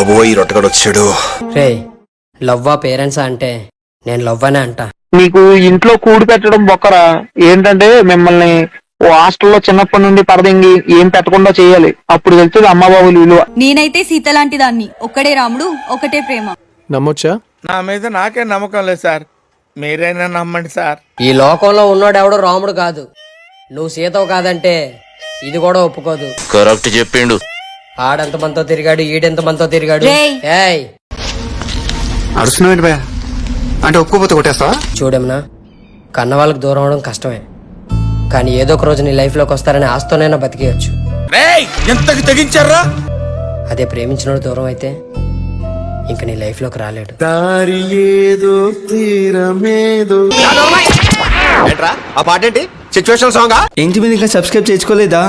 బాబోయ్ రొట్టగడు వచ్చాడు. రే లవ్వా పేరెంట్సా అంటే నేను లవ్వనే అంట. మీకు ఇంట్లో కూడి పెట్టడం బొక్కరా. ఏంటంటే మిమ్మల్ని ఓ హాస్టల్లో చిన్నప్పటి నుండి పరదింగి ఏం పెట్టకుండా చేయాలి. అప్పుడు వెళ్తుంది అమ్మ బాబులు విలువ. నేనైతే సీత లాంటి దాన్ని. ఒక్కడే రాముడు ఒకటే ప్రేమ. నమ్మొచ్చా? నా మీద నాకే నమ్మకం లేదు సార్, మీరైనా నమ్మండి సార్. ఈ లోకంలో ఉన్నోడెవడో రాముడు కాదు. నువ్వు సీతవు కాదంటే ఇది కూడా ఒప్పుకోదు. కరెక్ట్ చెప్పిండు. ఆడెంత మనతో తిరిగాడు, ఈడెంత మనతో తిరిగాడు. రేయ్. ఏయ్ అడుస్తున్నావేంటి భయ? అంటే ఒప్పుకోపోతే కొట్టేస్తావా? చూడమ్మనా, కన్న వాళ్ళకి దూరం అవడం కష్టమే, కానీ ఏదో ఒక రోజు నీ లైఫ్ లోకి వస్తారని ఆస్తోనైనా బతికేయచ్చు. ఎంతకి తెగించారా? అదే ప్రేమించినోడు దూరం అయితే ఇంక నీ లైఫ్ లోకి రాలేడు. ఏంట్రా ఆ పాట ఏంటి? సిచ్యువేషన్ సాంగా? ఏంటి మీరు ఇంకా సబ్స్క్రైబ్ చేసుకోలేదా?